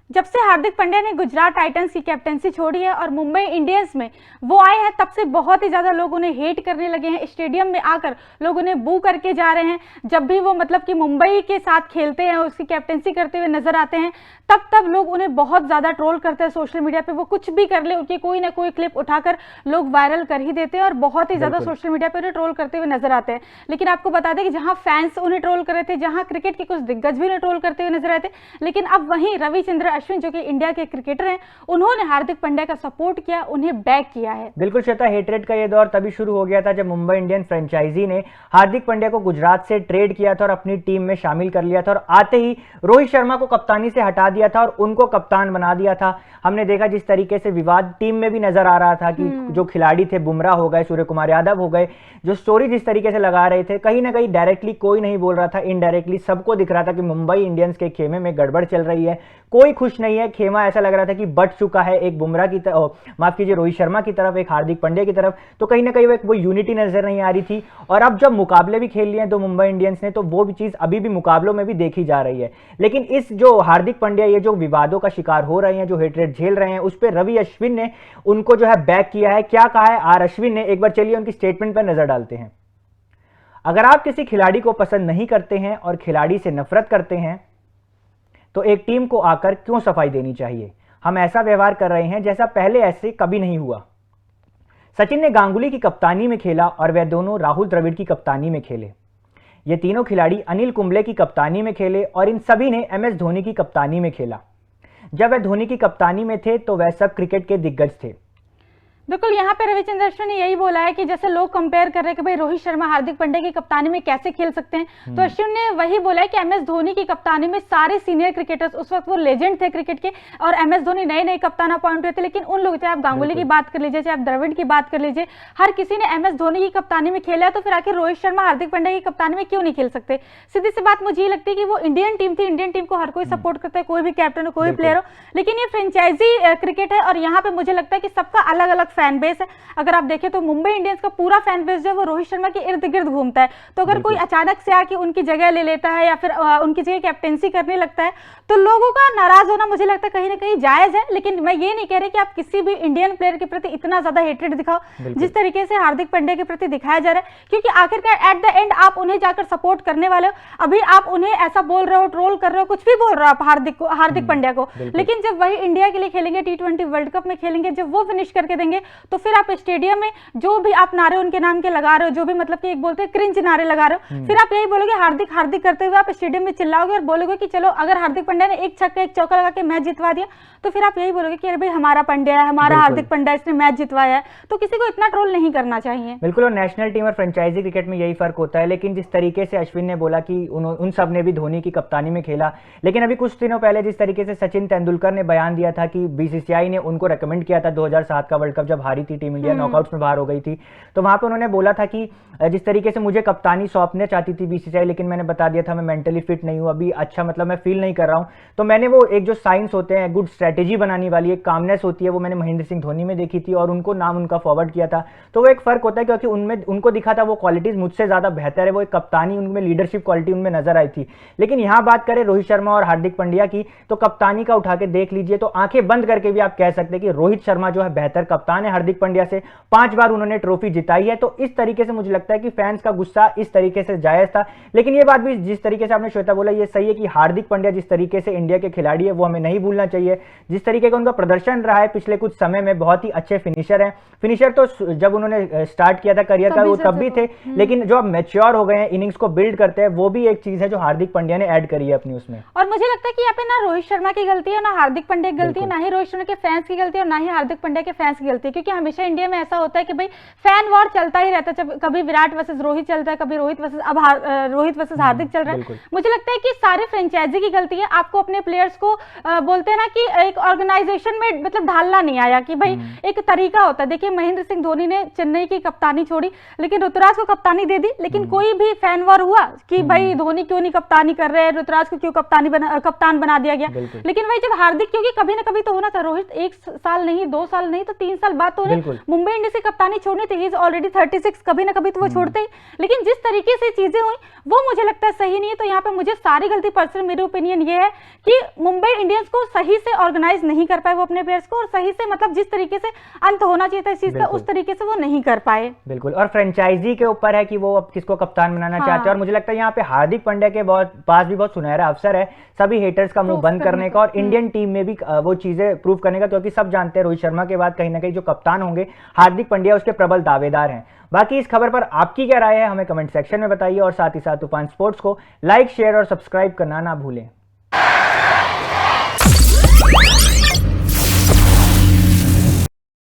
जब से हार्दिक पांड्या ने गुजरात टाइटंस की कैप्टेंसी छोड़ी है और मुंबई इंडियंस में वो आए हैं, तब से बहुत ही ज्यादा लोग उन्हें हेट करने लगे हैं। स्टेडियम में आकर लोग उन्हें बू करके जा रहे हैं। जब भी वो मतलब कि मुंबई के साथ खेलते हैं, उसकी कैप्टेंसी करते हुए नजर आते हैं, तब लोग उन्हें बहुत ज्यादा ट्रोल करते हैं सोशल मीडिया पे। वो कुछ भी कर ले, उनकी कोई ना कोई क्लिप उठाकर लोग वायरल कर ही देते हैं और बहुत ही ज्यादा सोशल मीडिया पे उन्हें ट्रोल करते हुए नजर आते हैं। लेकिन आपको बता दें कि जहां फैंस उन्हें ट्रोल कर रहे थे, जहां क्रिकेट के कुछ दिग्गज भी उन्हें ट्रोल करते हुए नजर आए थे, लेकिन अब वहीं रविचंद्रन अश्विन जो कि इंडिया के क्रिकेटर हैं, उन्होंने हार्दिक पांड्या का सपोर्ट किया, उन्हें बैक किया है। बिल्कुल श्वेता, हेटरेट का ये दौर तभी शुरू हो गया था जब मुंबई इंडियन फ्रेंचाइजी ने हार्दिक पांड्या को गुजरात से ट्रेड किया था और अपनी टीम में शामिल कर लिया था, और आते ही रोहित शर्मा को कप्तानी से हटा दिया था और उनको कप्तान बना दिया था। हमने देखा जिस तरीके से विवाद टीम में भी नजर आ रहा था कि जो खिलाड़ी थे, बुमराह हो गए, सूर्य कुमार यादव हो गए, जो स्टोरी जिस तरीके से लगा रहे थे, कहीं ना कहीं डायरेक्टली कोई नहीं बोल रहा था, इनडायरेक्टली सबको दिख रहा था कि मुंबई इंडियंस के खेमे में गड़बड़ चल रही है, कोई खुश नहीं है। खेमा ऐसा लग रहा था कि बट चुका है, एक बुमराह की तरफ, माफ कीजिए, रोहित शर्मा की तरफ, एक हार्दिक पांड्या की तरफ। तो कहीं ना कहीं वो यूनिटी नजर नहीं आ रही थी। और अब जब मुकाबले भी खेल लिए हैं दो मुंबई इंडियंस ने, तो वो भी चीज अभी भी मुकाबलों में भी देखी जा रही है। लेकिन इस जो हार्दिक पांड्या ये जो विवादों का शिकार हो रहे हैं, जो हेटरेट झेल रहे हैं, उस पर रवि अश्विन ने उनको जो है बैक किया है। क्या कहा है आर अश्विन ने, एक बार चलिए उनकी स्टेटमेंट पर नजर डालते हैं। अगर आप किसी खिलाड़ी को पसंद नहीं करते हैं और खिलाड़ी से नफरत करते हैं, तो एक टीम को आकर क्यों सफाई देनी चाहिए? हम ऐसा व्यवहार कर रहे हैं जैसा पहले ऐसे कभी नहीं हुआ। सचिन ने गांगुली की कप्तानी में खेला और वह दोनों राहुल द्रविड़ की कप्तानी में खेले। ये तीनों खिलाड़ी अनिल कुंबले की कप्तानी में खेले और इन सभी ने एमएस धोनी की कप्तानी में खेला। जब वह धोनी की कप्तानी में थे तो वह सब क्रिकेट के दिग्गज थे। बिल्कुल, यहाँ पे रविचंद्रन अश्विन ने यही बोला है कि जैसे लोग कंपेयर कर रहे हैं कि भाई रोहित शर्मा हार्दिक पांड्या की कप्तानी में कैसे खेल सकते हैं, तो अश्विन ने वही बोला है कि एमएस धोनी की कप्तानी में सारे सीनियर क्रिकेटर्स, उस वक्त वो लेजेंड थे क्रिकेट के, और एमएस धोनी नए नए कप्तान अपॉइंट हुए थे, लेकिन उन लोग, चाहे आप गांगुली की बात कर लीजिए, चाहे आप द्रविड़ की बात कर लीजिए, हर किसी ने एमएस धोनी की कप्तानी में खेला। तो फिर आखिर रोहित शर्मा हार्दिक पांड्या की कप्तानी में क्यों नहीं खेल सकते? सीधी सी बात मुझे ये लगती है कि वो इंडियन टीम थी, इंडियन टीम को हर कोई सपोर्ट करता है, कोई भी कैप्टन हो, कोई प्लेयर हो, लेकिन ये फ्रेंचाइजी क्रिकेट है और यहाँ पे मुझे लगता है कि सबका अलग अलग फैन बेस है। अगर आप देखें तो मुंबई इंडियंस का पूरा फैन बेस जो है वो रोहित शर्मा के इर्द गिर्द घूमता है। तो अगर कोई अचानक से आके उनकी जगह ले लेता है या फिर उनकी जगह कैप्टेंसी करने लगता है, तो लोगों का नाराज होना मुझे लगता है कहीं ना कहीं जायज है। लेकिन मैं ये नहीं कह रही कि आप किसी भी इंडियन प्लेयर के प्रति इतना ज्यादा हेट्रेड दिखाओ जिस तरीके से हार्दिक पांड्या के प्रति दिखाया जा रहा है, क्योंकि आखिरकार एट द एंड आप उन्हें जाकर सपोर्ट करने वाले हो। अभी आप उन्हें ऐसा बोल रहे हो, ट्रोल कर रहे हो, कुछ भी बोल रहे हो आप हार्दिक पांड्या को, लेकिन जब वही इंडिया के लिए खेलेंगे, T20 वर्ल्ड कप में खेलेंगे, जब वो फिनिश करके देंगे, तो फिर आप स्टेडियम में जो भी आप नारे उनके नाम के लगा रहे हो, जो भी मतलब कि एक बोलते हैं क्रिंज नारे लगा रहे हो, फिर आप यही बोलोगे हार्दिक हार्दिक करते हुए आप स्टेडियम में चिल्लाओगे और बोलोगे कि चलो, अगर हार्दिक पांड्या ने एक छक्का एक चौका लगा के मैच जितवा दिया, तो फिर आप यही बोलोगे कि अरे भाई हमारा पांड्या है, हमारा हार्दिक पांड्या, इसने मैच जितवाया है। तो किसी को इतना ट्रोल नहीं करना चाहिए। बिल्कुल, और नेशनल टीम और फ्रेंचाइजी क्रिकेट में यही फर्क होता है। लेकिन जिस तरीके से अश्विन ने बोला कि उन सब ने भी धोनी की कप्तानी में खेला, लेकिन अभी कुछ दिनों पहले जिस तरीके से सचिन तेंदुलकर ने बयान दिया था कि बीसीसीआई ने उनको रेकमेंड किया था 2007 का वर्ल्ड कप जब हारी थी टीम इंडिया, नॉकआउट्स में बाहर हो गई थी, तो वहां पर उन्होंने बोला था कि जिस तरीके से मुझे कप्तानी सौंपने चाहती थी बीसीसीआई, लेकिन मैंने बता दिया था मैं मेंटली फिट नहीं हूं, अभी अच्छा मतलब मैं फील नहीं कर रहा हूं। तो मैंने वो एक जो साइंस होते हैं, गुड स्ट्रेटेजी बनाने वाली एक कामनेस होती है, वो मैंने महेंद्र सिंह धोनी में देखी थी और उनको नाम उनका फॉरवर्ड किया था। तो वो एक फर्क होता है, क्योंकि उनमें उनको दिखा था वो क्वालिटीज मुझसे ज्यादा बेहतर है, वो एक कप्तानी, उनमें लीडरशिप क्वालिटी उनमें नजर आई थी। लेकिन यहां बात करें रोहित शर्मा और हार्दिक पांड्या की, तो कप्तानी का उठा के देख लीजिए, तो आंखें बंद करके भी आप कह सकते हैं कि रोहित शर्मा जो है बेहतर कप्तान है हार्दिक पांड्या से। 5 बार उन्होंने ट्रॉफी जिताई है। तो इस तरीके से मुझे लगता है कि फैंस का गुस्सा इस तरीके से जायज था। लेकिन ये बात भी जिस तरीके से आपने श्वेता बोला, ये सही है कि हार्दिक पांड्या जिस तरीके से इंडिया के खिलाड़ी है वो हमें नहीं भूलना चाहिए। जिस तरीके का उनका प्रदर्शन रहा है पिछले कुछ समय में, बहुत ही अच्छे फिनिशर हैं। फिनिशर तो जब उन्होंने स्टार्ट किया था करियर का वो तब भी थे, लेकिन जो अब मैच्योर हो गए हैं, इनिंग्स को बिल्ड करते हैं, वो भी एक चीज है जो हार्दिक पांड्या ने ऐड करी है अपनी उसमें। और मुझे लगता है कि यहाँ पे ना रोहित शर्मा की गलती है, ना हार्दिक पांड्या की गलती है, ना ही रोहित शर्मा के फैंस की गलती है और ना ही हार्दिक पांड्या के फैंस की गलती है, क्योंकि हमेशा इंडिया में ऐसा होता है कि भाई फैन वॉर चलता ही रहता है। जब कभी विराट वर्सेस रोहित चलता है, कभी रोहित वर्सेस हार्दिक चल रहा है। मुझे लगता है कि सारे फ्रेंचाइजी की गलती है। आपको अपने प्लेयर्स को बोलते हैं ना कि एक ऑर्गेनाइजेशन में मतलब ढालना नहीं आया कि भाई एक तरीका होता है। देखिए महेंद्र सिंह धोनी ने चेन्नई की कप्तानी छोड़ी, लेकिन ऋतुराज को कप्तानी दे दी, लेकिन कोई भी फैन वॉर हुआ कि भाई धोनी क्यों नहीं कप्तानी कर रहे हैं, ऋतुराज को क्यों कप्तान बना दिया गया। लेकिन भाई जब हार्दिक, क्योंकि कभी ना कभी तो होना था, रोहित 1 साल नहीं, 2 साल नहीं तो 3 साल बात तो उन्हें मुंबई इंडियंस की कप्तानी छोड़नी थी, ही इज ऑलरेडी 36, कभी ना कभी तो वो छोड़ते ही। लेकिन जिस तरीके से चीजें हुई वो मुझे लगता है सही नहीं है। तो यहाँ पे मुझे सारी गलती, पर्सनल मेरी ओपिनियन ये है कि मुंबई इंडियंस को सही से ऑर्गेनाइज नहीं कर पाए वो अपने प्लेयर्स को, और सही से मतलब जिस तरीके से अंत होना चाहिए था इस चीज का उस तरीके से वो नहीं कर पाए। बिल्कुल, और फ्रेंचाइजी के ऊपर है कि वो अब किसको कप्तान बनाना चाहते हैं। और मुझे लगता है यहाँ पे हार्दिक पांड्या के पास भी बहुत सुनहरा अवसर है सभी हेटर्स का मुंह बंद करने का और इंडियन टीम में भी वो चीजें प्रूव करने का, क्योंकि सब जानते हैं रोहित शर्मा के बाद कहीं ना कहीं जो कप्तान होंगे हार्दिक पांड्या उसके प्रबल दावेदार हैं। बाकी इस खबर पर आपकी क्या राय है हमें कमेंट सेक्शन में बताइए, और साथ ही साथ तूफान स्पोर्ट्स को लाइक, शेयर और सब्सक्राइब करना ना भूलें।